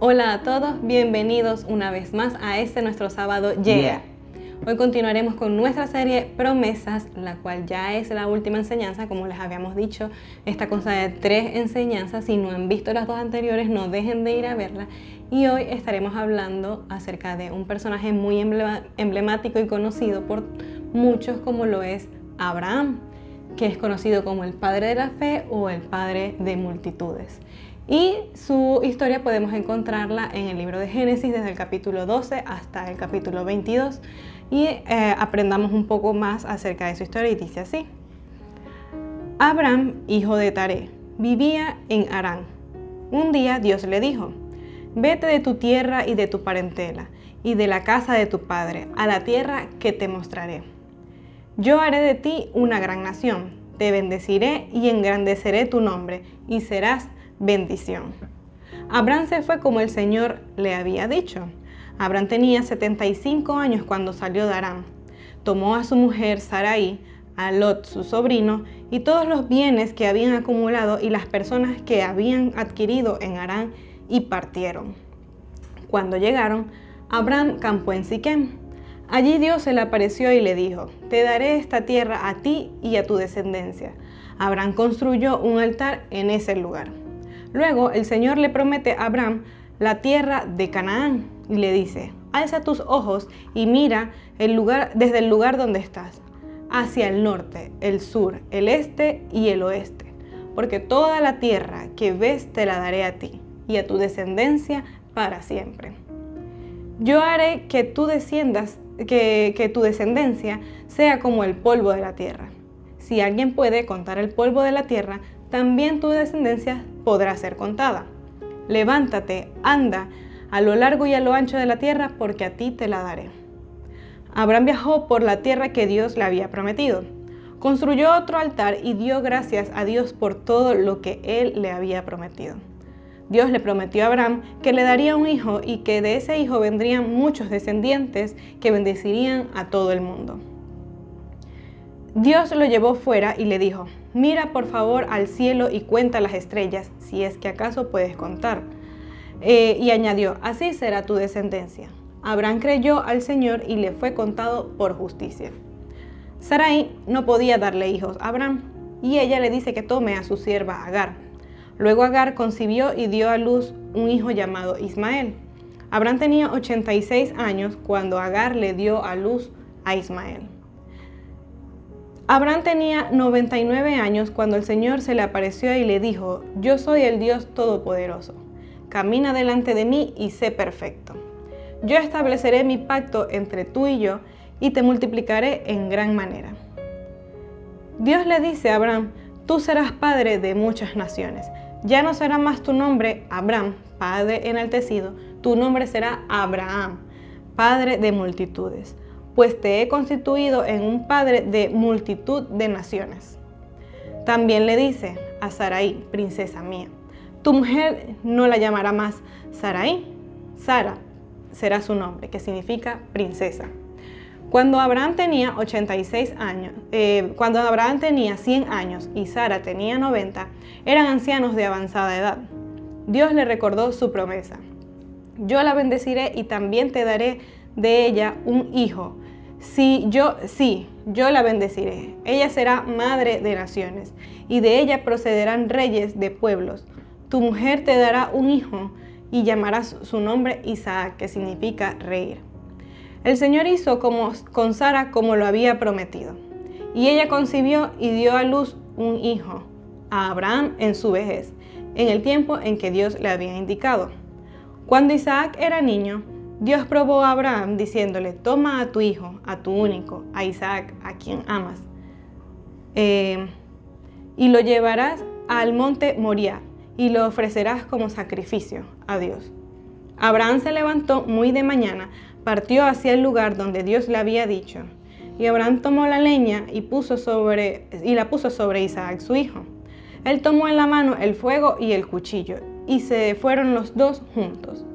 Hola a todos, bienvenidos una vez más a nuestro sábado Yeah. Hoy continuaremos con nuestra serie Promesas, la cual ya es la última enseñanza. Como les habíamos dicho, esta consta de 3 enseñanzas. Si no han visto las 2 anteriores, no dejen de ir a verlas. Y hoy estaremos hablando acerca de un personaje muy emblemático y conocido por muchos, como lo es Abraham, que es conocido como el padre de la fe o el padre de multitudes. Y su historia podemos encontrarla en el libro de Génesis, desde el capítulo 12 hasta el capítulo 22, y aprendamos un poco más acerca de su historia. Y dice así: Abraham, hijo de Taré, vivía en Harán. Un día Dios le dijo: vete de tu tierra y de tu parentela y de la casa de tu padre a la tierra que te mostraré. Yo haré de ti una gran nación, te bendeciré y engrandeceré tu nombre, y serás bendición. Abraham se fue como el Señor le había dicho. Abraham tenía 75 años cuando salió de Harán. Tomó a su mujer Sarai, a Lot su sobrino, y todos los bienes que habían acumulado y las personas que habían adquirido en Harán, y partieron. Cuando llegaron, Abraham campó en Siquem. Allí Dios se le apareció y le dijo: te daré esta tierra a ti y a tu descendencia. Abraham construyó un altar en ese lugar. Luego el Señor le promete a Abraham la tierra de Canaán y le dice: alza tus ojos y mira desde el lugar donde estás, hacia el norte, el sur, el este y el oeste, porque toda la tierra que ves te la daré a ti y a tu descendencia para siempre. Yo haré que tu descendencia sea como el polvo de la tierra. Si alguien puede contar el polvo de la tierra, también tu descendencia podrá ser contada. Levántate, anda a lo largo y a lo ancho de la tierra, porque a ti te la daré. Abraham viajó por la tierra que Dios le había prometido. Construyó otro altar y dio gracias a Dios por todo lo que él le había prometido. Dios le prometió a Abraham que le daría un hijo y que de ese hijo vendrían muchos descendientes que bendecirían a todo el mundo. Dios lo llevó fuera y le dijo: mira por favor al cielo y cuenta las estrellas, si es que acaso puedes contar. Y añadió: así será tu descendencia. Abraham creyó al Señor y le fue contado por justicia. Sarai no podía darle hijos a Abraham, y ella le dice que tome a su sierva Agar. Luego Agar concibió y dio a luz un hijo llamado Ismael. Abraham tenía 86 años cuando Agar le dio a luz a Ismael. Abraham tenía 99 años cuando el Señor se le apareció y le dijo: yo soy el Dios Todopoderoso. Camina delante de mí y sé perfecto. Yo estableceré mi pacto entre tú y yo y te multiplicaré en gran manera. Dios le dice a Abraham: tú serás padre de muchas naciones. Ya no será más tu nombre Abraham, padre enaltecido, tu nombre será Abraham, padre de multitudes, pues te he constituido en un padre de multitud de naciones. También le dice a Sarai: princesa mía, tu mujer no la llamará más Sarai, Sara será su nombre, que significa princesa. Cuando Abraham tenía 100 años y Sara tenía 90, eran ancianos de avanzada edad. Dios le recordó su promesa: yo la bendeciré y también te daré de ella un hijo. Yo la bendeciré. Ella será madre de naciones, y de ella procederán reyes de pueblos. Tu mujer te dará un hijo, y llamarás su nombre Isaac, que significa reír. El Señor hizo con Sara como lo había prometido, y ella concibió y dio a luz un hijo a Abraham en su vejez, en el tiempo en que Dios le había indicado. Cuando Isaac era niño, Dios probó a Abraham diciéndole: toma a tu hijo, a tu único, a Isaac, a quien amas, y lo llevarás al monte Moriah y lo ofrecerás como sacrificio a Dios. Abraham se levantó muy de mañana, partió hacia el lugar donde Dios le había dicho, y Abraham tomó la leña y la puso sobre Isaac su hijo. Él tomó en la mano el fuego y el cuchillo, y se fueron los dos juntos.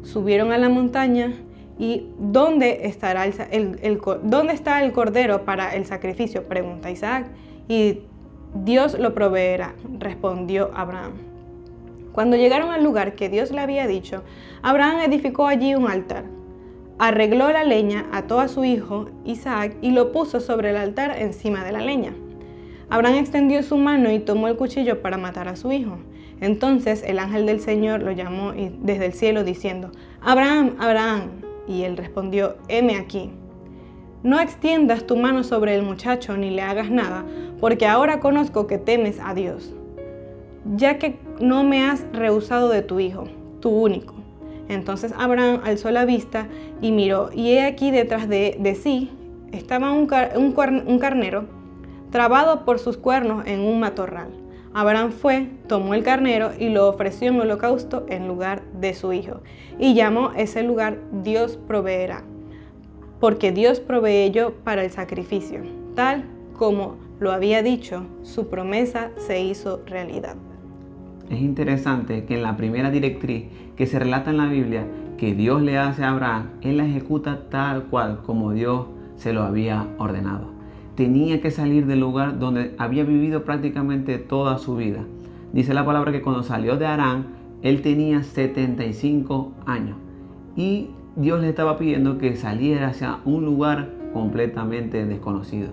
Subieron a la montaña, y ¿dónde está el cordero para el sacrificio?, pregunta Isaac. Y Dios lo proveerá, respondió Abraham. Cuando llegaron al lugar que Dios le había dicho, Abraham edificó allí un altar. Arregló la leña, ató a su hijo Isaac y lo puso sobre el altar encima de la leña. Abraham extendió su mano y tomó el cuchillo para matar a su hijo. Entonces el ángel del Señor lo llamó desde el cielo diciendo, Abraham, Abraham. Y él respondió, heme aquí. No extiendas tu mano sobre el muchacho ni le hagas nada, porque ahora conozco que temes a Dios, ya que no me has rehusado de tu hijo, tu único. Entonces Abraham alzó la vista y miró, y he aquí detrás de sí estaba un carnero trabado por sus cuernos en un matorral. Abraham fue, tomó el carnero y lo ofreció en holocausto en lugar de su hijo, y llamó ese lugar Dios proveerá, porque Dios proveyó para el sacrificio. Tal como lo había dicho, su promesa se hizo realidad. Es interesante que en la primera directriz que se relata en la Biblia que Dios le hace a Abraham, él la ejecuta tal cual como Dios se lo había ordenado. Tenía que salir del lugar donde había vivido prácticamente toda su vida. Dice la palabra que cuando salió de Harán, él tenía 75 años y Dios le estaba pidiendo que saliera hacia un lugar completamente desconocido.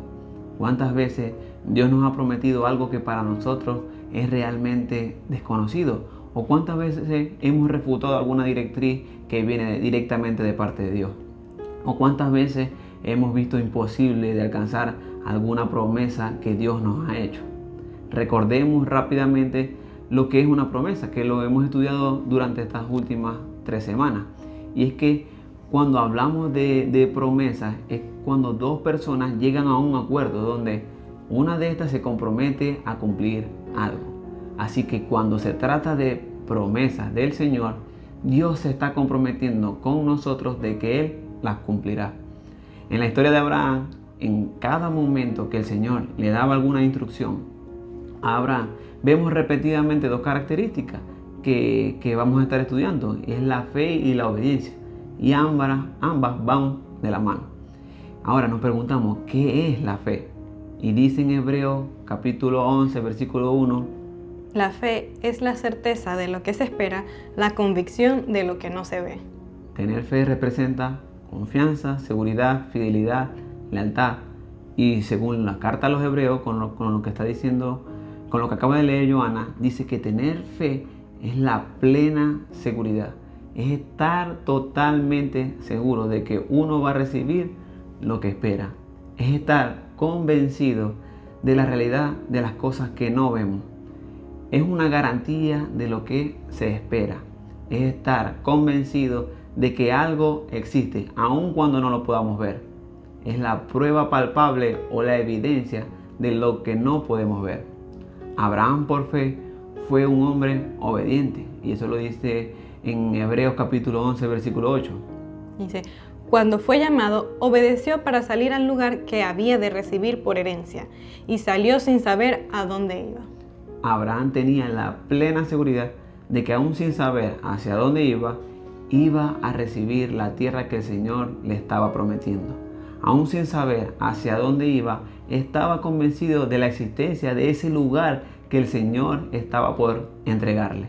¿Cuántas veces Dios nos ha prometido algo que para nosotros es realmente desconocido? ¿O cuántas veces hemos refutado alguna directriz que viene directamente de parte de Dios? ¿O cuántas veces hemos visto imposible de alcanzar alguna promesa que Dios nos ha hecho? Recordemos rápidamente lo que es una promesa, que lo hemos estudiado durante estas últimas 3 semanas. Y es que cuando hablamos de promesas, es cuando dos personas llegan a un acuerdo donde una de estas se compromete a cumplir algo. Así que cuando se trata de promesas del Señor, Dios se está comprometiendo con nosotros de que Él las cumplirá. En la historia de Abraham, en cada momento que el Señor le daba alguna instrucción a Abraham, vemos repetidamente 2 características que vamos a estar estudiando. Es la fe y la obediencia. Y ambas van de la mano. Ahora nos preguntamos, ¿qué es la fe? Y dice en Hebreos capítulo 11, versículo 1. La fe es la certeza de lo que se espera, la convicción de lo que no se ve. Tener fe representa confianza, seguridad, fidelidad, lealtad. Y según la carta a los Hebreos, con lo que está diciendo, con lo que acaba de leer Joana, dice que tener fe es la plena seguridad. Es estar totalmente seguro de que uno va a recibir lo que espera. Es estar convencido de la realidad de las cosas que no vemos. Es una garantía de lo que se espera. Es estar convencido de que algo existe, aun cuando no lo podamos ver. Es la prueba palpable o la evidencia de lo que no podemos ver. Abraham por fe fue un hombre obediente, y eso lo dice en Hebreos capítulo 11, versículo 8. Dice, cuando fue llamado, obedeció para salir al lugar que había de recibir por herencia, y salió sin saber a dónde iba. Abraham tenía la plena seguridad de que aún sin saber hacia dónde iba a recibir la tierra que el Señor le estaba prometiendo. Aún sin saber hacia dónde iba, estaba convencido de la existencia de ese lugar que el Señor estaba por entregarle.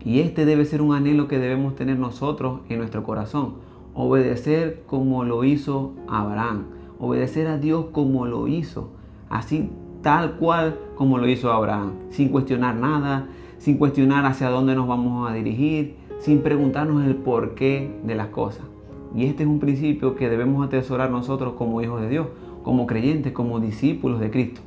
Y este debe ser un anhelo que debemos tener nosotros en nuestro corazón. Obedecer como lo hizo Abraham. Obedecer a Dios como lo hizo. Así tal cual como lo hizo Abraham. Sin cuestionar nada, sin cuestionar hacia dónde nos vamos a dirigir, sin preguntarnos el porqué de las cosas. Y este es un principio que debemos atesorar nosotros como hijos de Dios, como creyentes, como discípulos de Cristo.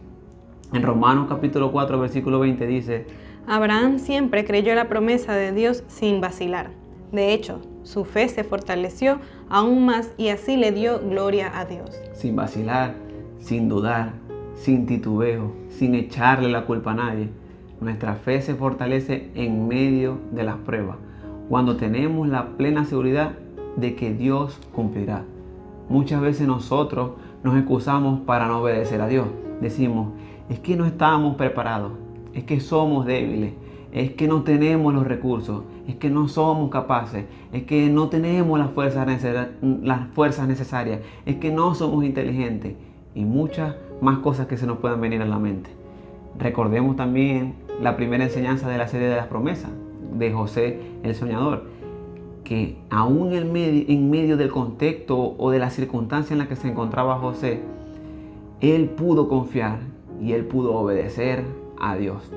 En Romanos capítulo 4, versículo 20 dice: Abraham siempre creyó la promesa de Dios sin vacilar. De hecho, su fe se fortaleció aún más y así le dio gloria a Dios. Sin vacilar, sin dudar, sin titubeo, sin echarle la culpa a nadie. Nuestra fe se fortalece en medio de las pruebas, cuando tenemos la plena seguridad de que Dios cumplirá. Muchas veces nosotros nos excusamos para no obedecer a Dios. Decimos, es que no estamos preparados, es que somos débiles, es que no tenemos los recursos, es que no somos capaces, es que no tenemos las fuerzas necesarias, es que no somos inteligentes y muchas más cosas que se nos puedan venir a la mente. Recordemos también la primera enseñanza de la serie de las promesas. de José el soñador, que aún en medio del contexto o de la circunstancia en la que se encontraba José, él pudo confiar y él pudo obedecer a Dios.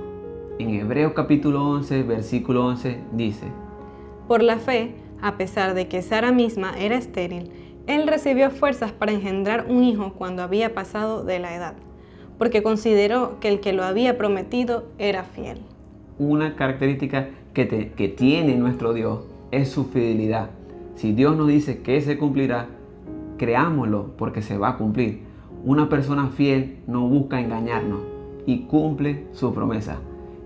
En Hebreos capítulo 11, versículo 11 dice: Por la fe, a pesar de que Sara misma era estéril, él recibió fuerzas para engendrar un hijo cuando había pasado de la edad, porque consideró que el que lo había prometido era fiel. Una característica que tiene nuestro Dios es su fidelidad. Si Dios nos dice que se cumplirá, creámoslo porque se va a cumplir. Una persona fiel no busca engañarnos y cumple su promesa.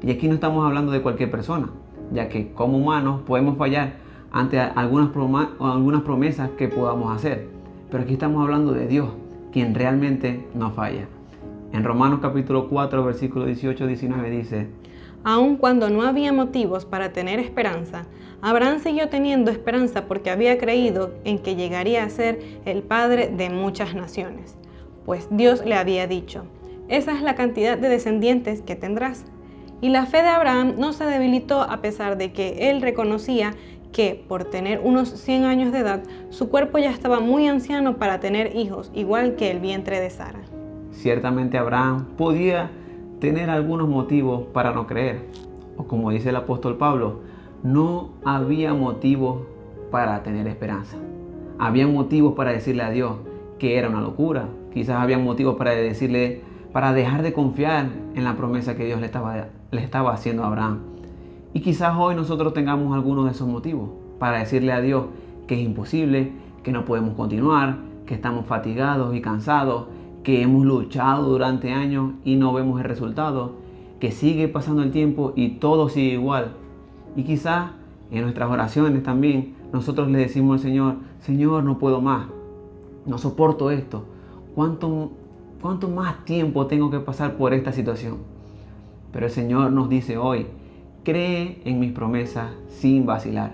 Y aquí no estamos hablando de cualquier persona, ya que como humanos podemos fallar ante algunas promesas que podamos hacer. Pero aquí estamos hablando de Dios, quien realmente no falla. En Romanos capítulo 4, versículo 18-19 dice: Aun cuando no había motivos para tener esperanza, Abraham siguió teniendo esperanza porque había creído en que llegaría a ser el padre de muchas naciones. Pues Dios le había dicho: esa es la cantidad de descendientes que tendrás. Y la fe de Abraham no se debilitó a pesar de que él reconocía que, por tener unos 100 años de edad, su cuerpo ya estaba muy anciano para tener hijos, igual que el vientre de Sara. Ciertamente Abraham podía tener algunos motivos para no creer. O como dice el apóstol Pablo, no había motivos para tener esperanza. Había motivos para decirle a Dios que era una locura. Quizás había motivos para dejar de confiar en la promesa que Dios le estaba haciendo a Abraham. Y quizás hoy nosotros tengamos algunos de esos motivos para decirle a Dios que es imposible, que no podemos continuar, que estamos fatigados y cansados, que hemos luchado durante años y no vemos el resultado, que sigue pasando el tiempo y todo sigue igual. Y quizás en nuestras oraciones también nosotros le decimos al Señor: Señor, no puedo más, no soporto esto. ¿Cuánto más tiempo tengo que pasar por esta situación? Pero el Señor nos dice hoy: cree en mis promesas sin vacilar.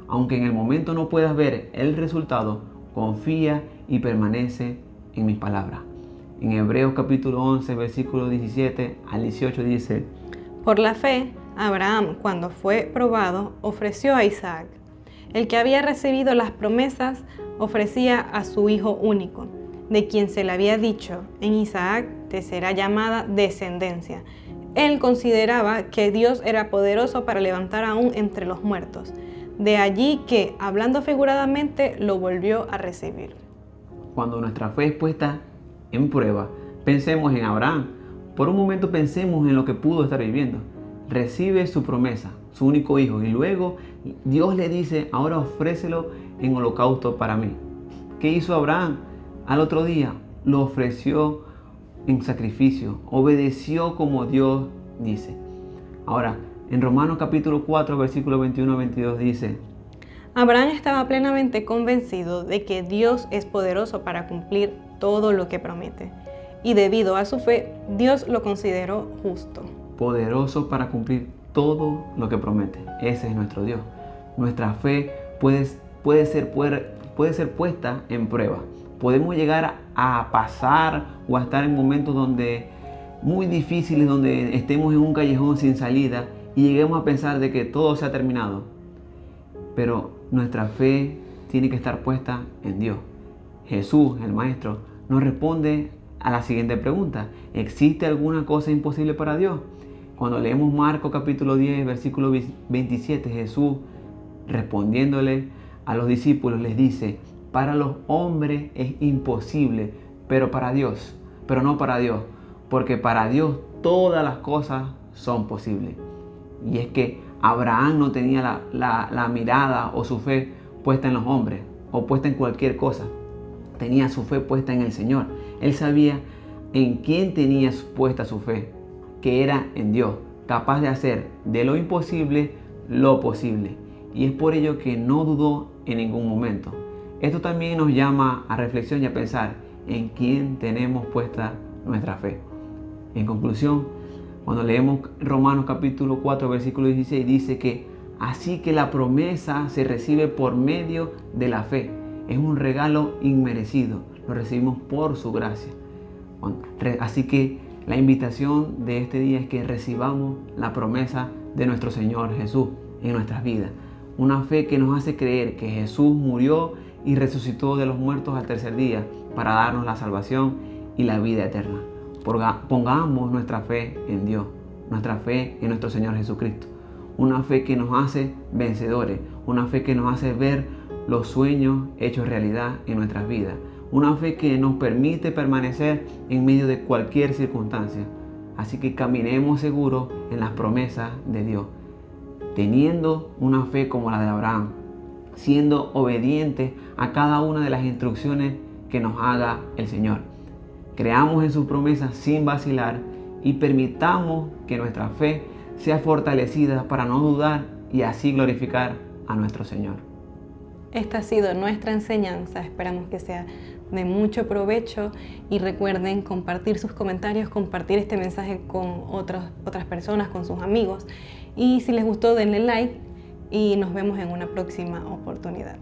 Aunque en el momento no puedas ver el resultado, confía y permanece en mis palabras. En Hebreos capítulo 11, versículo 17 al 18 dice: Por la fe, Abraham, cuando fue probado, ofreció a Isaac. El que había recibido las promesas ofrecía a su hijo único, de quien se le había dicho: en Isaac te será llamada descendencia. Él consideraba que Dios era poderoso para levantar aún entre los muertos. De allí que, hablando figuradamente, lo volvió a recibir. Cuando nuestra fe es puesta en prueba, pensemos en Abraham. Por un momento pensemos en lo que pudo estar viviendo. Recibe su promesa, su único hijo, y luego Dios le dice: ahora ofrécelo en holocausto para mí. ¿Qué hizo Abraham? Al otro día lo ofreció en sacrificio, obedeció como Dios dice. Ahora, en Romanos capítulo 4, versículo 21-22 dice: Abraham estaba plenamente convencido de que Dios es poderoso para cumplir todo lo que promete, y debido a su fe, Dios lo consideró justo. Poderoso para cumplir todo lo que promete. Ese es nuestro Dios. Nuestra fe puede ser puesta en prueba. Podemos llegar a pasar o a estar en momentos muy difíciles, donde estemos en un callejón sin salida y lleguemos a pensar de que todo se ha terminado. Pero nuestra fe tiene que estar puesta en Dios. Jesús, el Maestro, nos responde a la siguiente pregunta: ¿existe alguna cosa imposible para Dios? Cuando leemos Marcos capítulo 10, versículo 27, Jesús, respondiéndole a los discípulos, les dice: para los hombres es imposible, pero no para Dios, porque para Dios todas las cosas son posibles. Y es que Abraham no tenía la mirada o su fe puesta en los hombres o puesta en cualquier cosa. Tenía su fe puesta en el Señor. Él sabía en quién tenía puesta su fe, que era en Dios, capaz de hacer de lo imposible lo posible. Y es por ello que no dudó en ningún momento. Esto también nos llama a reflexión y a pensar en quién tenemos puesta nuestra fe. En conclusión, cuando leemos Romanos capítulo 4, versículo 16, dice que así que la promesa se recibe por medio de la fe. Es un regalo inmerecido, lo recibimos por su gracia. Así que la invitación de este día es que recibamos la promesa de nuestro Señor Jesús. en nuestras vidas. Una fe que nos hace creer que Jesús murió y resucitó de los muertos al tercer día para darnos la salvación y la vida eterna. Pongamos nuestra fe en Dios, nuestra fe en nuestro Señor Jesucristo. Una fe que nos hace vencedores, una fe que nos hace ver los sueños hechos realidad en nuestras vidas. Una fe que nos permite permanecer en medio de cualquier circunstancia. Así que caminemos seguros en las promesas de Dios, teniendo una fe como la de Abraham, siendo obedientes a cada una de las instrucciones que nos haga el Señor. Creamos en sus promesas sin vacilar y permitamos que nuestra fe sea fortalecida para no dudar y así glorificar a nuestro Señor. Esta ha sido nuestra enseñanza, esperamos que sea de mucho provecho y recuerden compartir sus comentarios, compartir este mensaje con otras personas, con sus amigos, y si les gustó denle like y nos vemos en una próxima oportunidad.